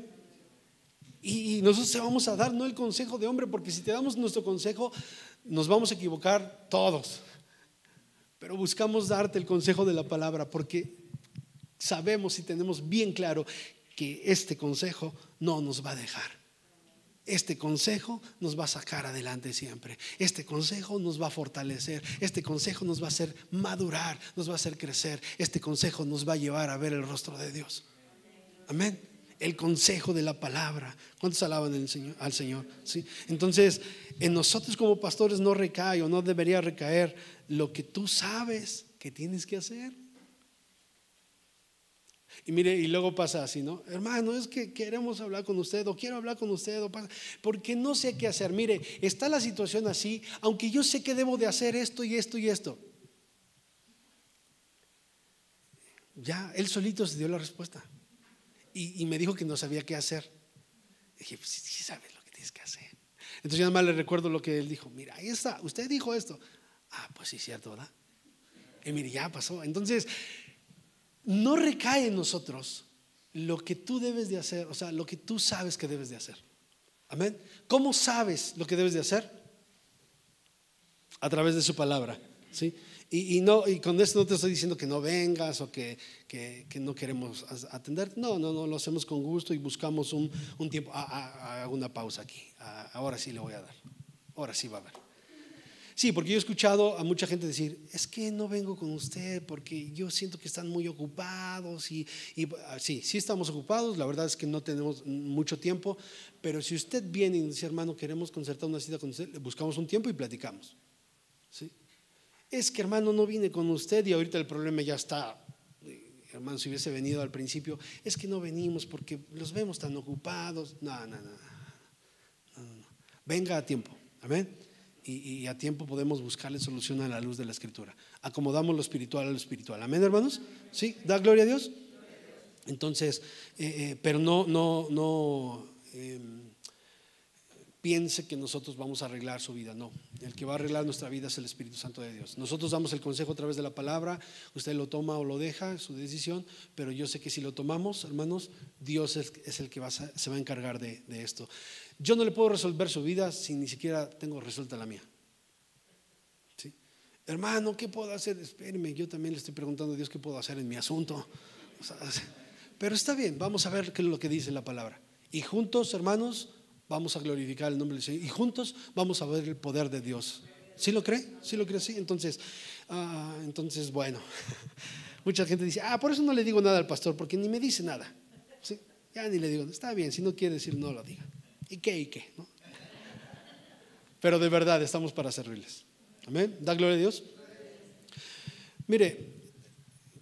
Y nosotros te vamos a dar no el consejo de hombre, porque si te damos nuestro consejo nos vamos a equivocar todos. Pero buscamos darte el consejo de la palabra, porque sabemos y tenemos bien claro que este consejo no nos va a dejar. Este consejo nos va a sacar adelante siempre. Este consejo nos va a fortalecer. Este consejo nos va a hacer madurar, nos va a hacer crecer. Este consejo nos va a llevar a ver el rostro de Dios. Amén. El consejo de la palabra. ¿Cuántos alaban al Señor? ¿Sí? Entonces, en nosotros como pastores no recae o no debería recaer lo que tú sabes que tienes que hacer. Y mire, y luego pasa así, ¿no? Hermano, es que queremos hablar con usted, o quiero hablar con usted, o pasa, porque no sé qué hacer. Mire, está la situación así, aunque yo sé que debo de hacer esto y esto y esto. Ya, él solito se dio la respuesta. Y me dijo que no sabía qué hacer. Dije, pues sí sabes lo que tienes que hacer. Entonces yo nada más le recuerdo lo que él dijo. Mira, ahí está, usted dijo esto. Ah, pues sí, cierto, ¿verdad? Y mire, ya pasó. Entonces, no recae en nosotros lo que tú debes de hacer, o sea, lo que tú sabes que debes de hacer. Amén. ¿Cómo sabes lo que debes de hacer? A través de su palabra, ¿sí? Y con esto no te estoy diciendo que no vengas o que no queremos atender. No, lo hacemos con gusto y buscamos un tiempo. Hago una pausa aquí. Ahora sí le voy a dar. Ahora sí va a haber. Sí, porque yo he escuchado a mucha gente decir, es que no vengo con usted porque yo siento que están muy ocupados y sí estamos ocupados, la verdad es que no tenemos mucho tiempo, pero si usted viene y dice, hermano, queremos concertar una cita con usted, le buscamos un tiempo y platicamos. ¿Sí? Es que, hermano, no vine con usted y ahorita el problema ya está. Hermano, si hubiese venido al principio, es que no venimos porque los vemos tan ocupados. No. Venga a tiempo, amén. Y a tiempo podemos buscarle solución a la luz de la Escritura. Acomodamos lo espiritual a lo espiritual. Amén, hermanos. ¿Sí? ¿Da gloria a Dios? Entonces, pero no piense que nosotros vamos a arreglar su vida. No, el que va a arreglar nuestra vida es el Espíritu Santo de Dios. Nosotros damos el consejo a través de la palabra. Usted lo toma o lo deja, es su decisión. Pero yo sé que si lo tomamos, hermanos, Dios es el que se va a encargar de esto. Yo no le puedo resolver su vida si ni siquiera tengo resuelta la mía. ¿Sí? Hermano, ¿qué puedo hacer? Espéreme, yo también le estoy preguntando a Dios qué puedo hacer en mi asunto. O sea, pero está bien, vamos a ver qué es lo que dice la palabra. Y juntos, hermanos, vamos a glorificar el nombre del Señor. Y juntos vamos a ver el poder de Dios. ¿Sí lo cree? ¿Sí lo cree así? Entonces, bueno, mucha gente dice, por eso no le digo nada al pastor, porque ni me dice nada. ¿Sí? Ya ni le digo, está bien, si no quiere decir, no lo diga. ¿Y qué? ¿No? Pero de verdad estamos para servirles. Amén. ¿Da gloria a Dios? Mire,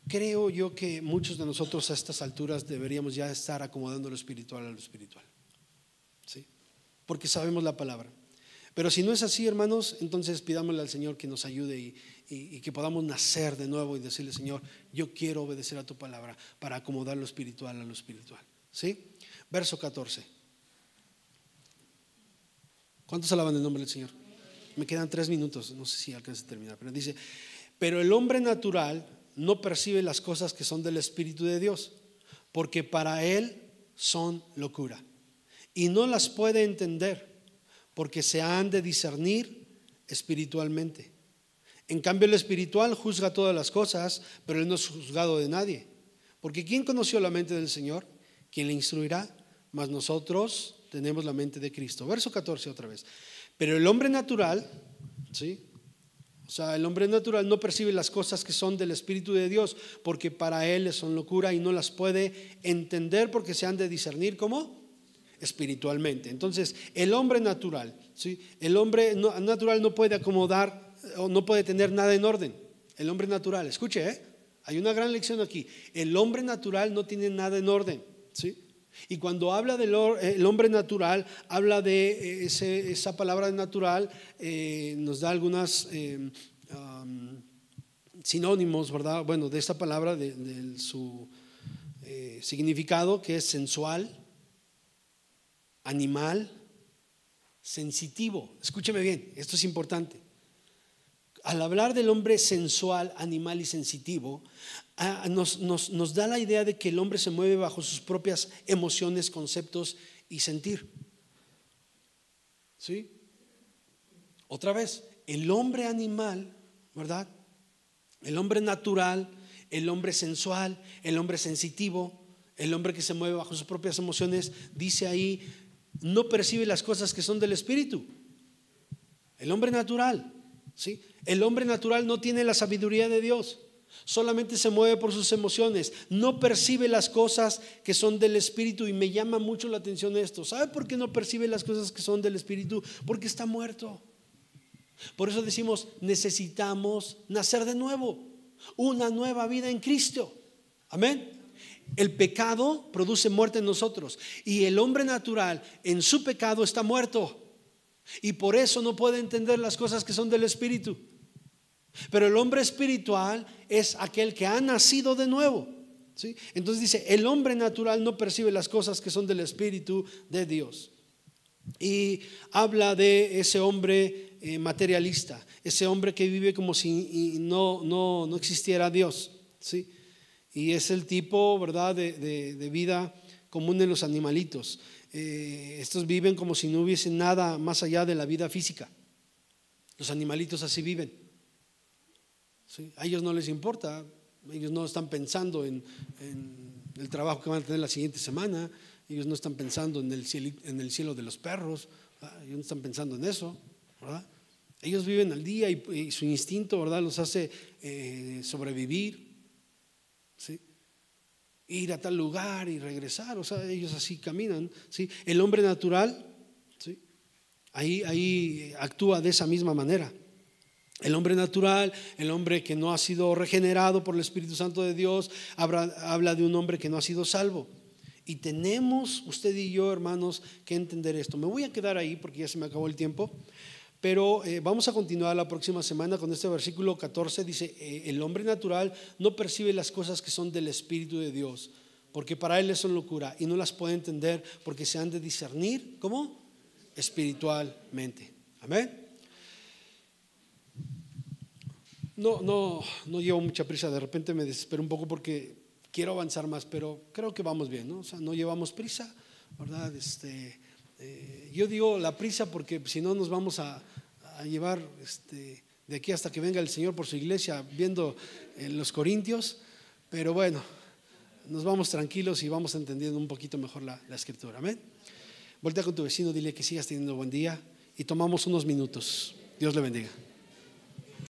creo yo que muchos de nosotros a estas alturas deberíamos ya estar acomodando lo espiritual a lo espiritual. ¿Sí? Porque sabemos la palabra. Pero si no es así, hermanos, entonces pidámosle al Señor que nos ayude y que podamos nacer de nuevo y decirle, Señor, yo quiero obedecer a tu palabra para acomodar lo espiritual a lo espiritual. ¿Sí? Verso 14. ¿Cuántos alaban el nombre del Señor? Me quedan 3 minutos, no sé si alcance a terminar, pero dice, pero el hombre natural no percibe las cosas que son del Espíritu de Dios, porque para él son locura, y no las puede entender, porque se han de discernir espiritualmente. En cambio, el espiritual juzga todas las cosas, pero él no es juzgado de nadie. Porque ¿quién conoció la mente del Señor? ¿Quién le instruirá? Mas nosotros tenemos la mente de Cristo. Verso 14 otra vez. Pero el hombre natural, ¿sí? O sea, el hombre natural no percibe las cosas que son del Espíritu de Dios, porque para él son locura y no las puede entender, porque se han de discernir ¿cómo? Espiritualmente. Entonces, el hombre natural, ¿sí? El hombre natural no puede acomodar o no puede tener nada en orden. El hombre natural, escuche, hay una gran lección aquí. El hombre natural no tiene nada en orden, ¿sí? Y cuando habla del el hombre natural, habla de esa palabra natural, nos da algunas sinónimos, ¿verdad? Bueno, de esta palabra, de su significado, que es sensual, animal, sensitivo. Escúcheme bien, esto es importante. Al hablar del hombre sensual, animal y sensitivo, nos da la idea de que el hombre se mueve bajo sus propias emociones, conceptos y sentir. ¿Sí? Otra vez, el hombre animal, ¿verdad? El hombre natural, el hombre sensual, el hombre sensitivo, el hombre que se mueve bajo sus propias emociones, dice ahí, no percibe las cosas que son del Espíritu. El hombre natural, ¿sí? El hombre natural no tiene la sabiduría de Dios. Solamente se mueve por sus emociones, no percibe las cosas que son del Espíritu. Y me llama mucho la atención esto. ¿Sabe por qué no percibe las cosas que son del Espíritu? Porque está muerto. Por eso decimos, necesitamos nacer de nuevo, una nueva vida en Cristo. Amén. El pecado produce muerte en nosotros, y el hombre natural en su pecado está muerto, y por eso no puede entender las cosas que son del Espíritu. Pero el hombre espiritual es aquel que ha nacido de nuevo, ¿sí? Entonces dice, el hombre natural no percibe las cosas que son del Espíritu de Dios. Y habla de ese hombre materialista, ese hombre que vive como si no existiera Dios, ¿sí? Y es el tipo, ¿verdad?, de vida común en los animalitos. Estos viven como si no hubiese nada más allá de la vida física. Los animalitos así viven, ¿sí? A ellos no les importa, ellos no están pensando en el trabajo que van a tener la siguiente semana, ellos no están pensando en el cielo de los perros, ¿verdad? Ellos no están pensando en eso, ¿verdad? Ellos viven al día y su instinto, ¿verdad?, los hace sobrevivir, ¿sí? Ir a tal lugar y regresar, o sea, ellos así caminan, ¿sí? El hombre natural, ¿sí?, ahí actúa de esa misma manera. El hombre natural, el hombre que no ha sido regenerado por el Espíritu Santo de Dios, habla de un hombre que no ha sido salvo. Y tenemos, usted y yo, hermanos, que entender esto. Me voy a quedar ahí porque ya se me acabó el tiempo, pero vamos a continuar la próxima semana con este versículo 14. Dice, el hombre natural no percibe las cosas que son del Espíritu de Dios, porque para él son locura y no las puede entender, porque se han de discernir, ¿cómo? Espiritualmente. Amén. No llevo mucha prisa, de repente me desespero un poco porque quiero avanzar más, pero creo que vamos bien, ¿no? O sea, no llevamos prisa, ¿verdad? Yo digo la prisa porque si no nos vamos a llevar de aquí hasta que venga el Señor por su iglesia viendo los Corintios, pero bueno, nos vamos tranquilos y vamos entendiendo un poquito mejor la escritura. Amén. Voltea con tu vecino, dile que sigas teniendo buen día y tomamos unos minutos. Dios le bendiga.